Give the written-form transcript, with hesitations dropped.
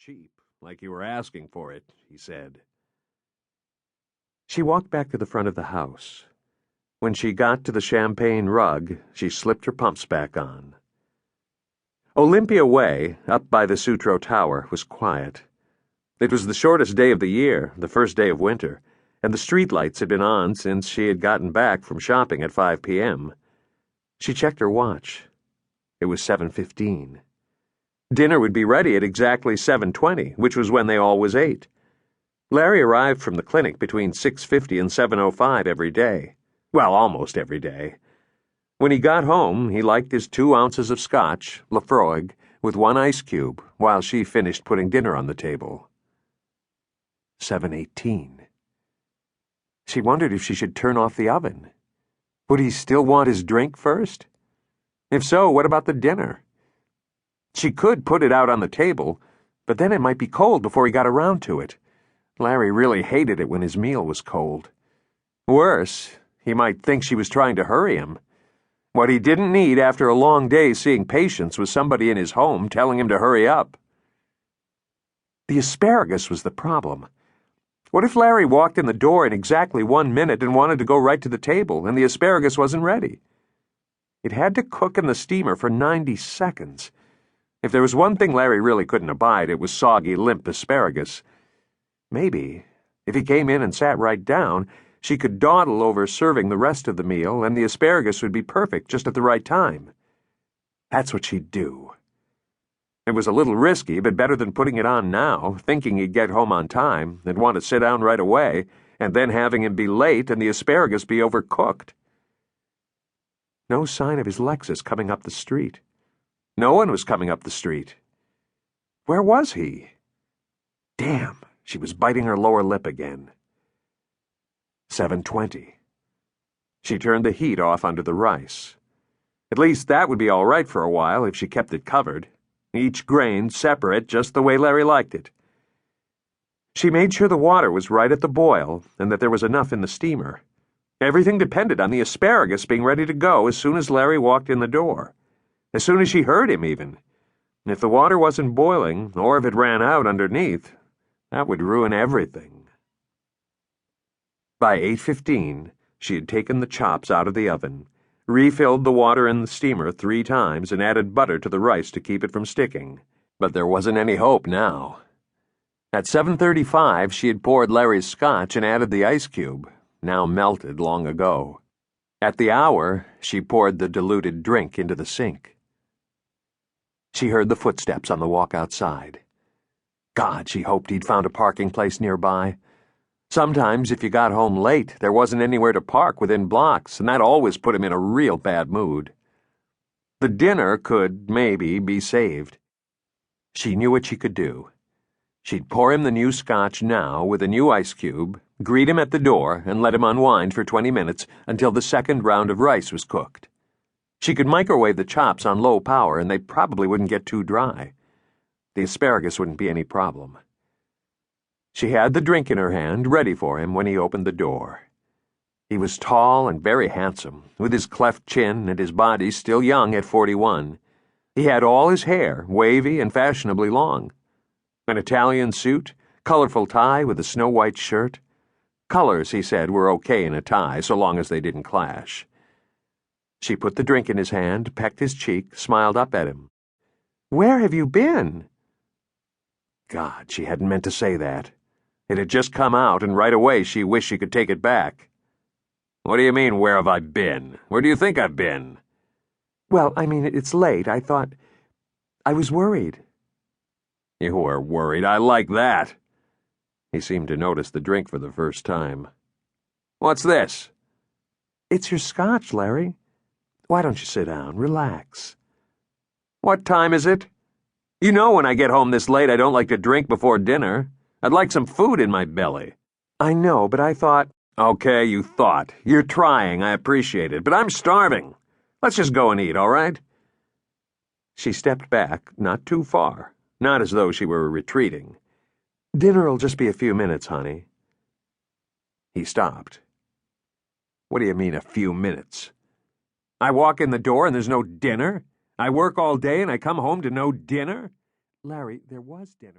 cheap, like you were asking for it," he said. She walked back to the front of the house. When she got to the champagne rug, she slipped her pumps back on. Olympia Way, up by the Sutro Tower, was quiet. It was the shortest day of the year, the first day of winter, and the streetlights had been on since she had gotten back from shopping at 5 p.m. She checked her watch. It was 7:15. Dinner would be ready at exactly 7:20, which was when they always ate. Larry arrived from the clinic between 6:50 and 7:05 every day. Well, almost every day. When he got home, he liked his 2 ounces of scotch, Lafroig, with 1 ice cube, while she finished putting dinner on the table. 7:18. She wondered if she should turn off the oven. Would he still want his drink first? If so, what about the dinner? She could put it out on the table, but then it might be cold before he got around to it. Larry really hated it when his meal was cold. Worse, he might think she was trying to hurry him. What he didn't need after a long day seeing patients was somebody in his home telling him to hurry up. The asparagus was the problem. What if Larry walked in the door in exactly 1 minute and wanted to go right to the table, and the asparagus wasn't ready? It had to cook in the steamer for 90 seconds. If there was one thing Larry really couldn't abide, it was soggy, limp asparagus. Maybe, if he came in and sat right down, she could dawdle over serving the rest of the meal, and the asparagus would be perfect just at the right time. That's what she'd do. It was a little risky, but better than putting it on now, thinking he'd get home on time, and want to sit down right away, and then having him be late and the asparagus be overcooked. No sign of his Lexus coming up the street. No one was coming up the street. Where was he? Damn, she was biting her lower lip again. 7:20. She turned the heat off under the rice. At least that would be all right for a while if she kept it covered. Each grain separate, just the way Larry liked it. She made sure the water was right at the boil and that there was enough in the steamer. Everything depended on the asparagus being ready to go as soon as Larry walked in the door. As soon as she heard him, even. If the water wasn't boiling, or if it ran out underneath, that would ruin everything. By 8:15, she had taken the chops out of the oven, refilled the water in the steamer 3 times, and added butter to the rice to keep it from sticking. But there wasn't any hope now. At 7:35, she had poured Larry's scotch and added the ice cube, now melted long ago. At the hour, she poured the diluted drink into the sink. She heard the footsteps on the walk outside. God, she hoped he'd found a parking place nearby. Sometimes, if you got home late, there wasn't anywhere to park within blocks, and that always put him in a real bad mood. The dinner could, maybe, be saved. She knew what she could do. She'd pour him the new scotch now with a new ice cube, greet him at the door, and let him unwind for 20 minutes until the second round of rice was cooked. She could microwave the chops on low power, and they probably wouldn't get too dry. The asparagus wouldn't be any problem. She had the drink in her hand, ready for him when he opened the door. He was tall and very handsome, with his cleft chin and his body still young at 41. He had all his hair, wavy and fashionably long. An Italian suit, colorful tie with a snow-white shirt. Colors, he said, were okay in a tie, so long as they didn't clash. She put the drink in his hand, pecked his cheek, smiled up at him. "Where have you been?" God, she hadn't meant to say that. It had just come out, and right away she wished she could take it back. "What do you mean, where have I been? Where do you think I've been?" "Well, I mean, it's late. I was worried." "You were worried. I like that." He seemed to notice the drink for the first time. "What's this?" "It's your scotch, Larry. Why don't you sit down? Relax." "What time is it? You know when I get home this late I don't like to drink before dinner. I'd like some food in my belly." "I know, but I thought—" "Okay, you thought. You're trying, I appreciate it, but I'm starving. Let's just go and eat, all right?" She stepped back, not too far, not as though she were retreating. "Dinner'll just be a few minutes, honey." He stopped. "What do you mean, a few minutes? I walk in the door and there's no dinner? I work all day and I come home to no dinner?" "Larry, there was dinner."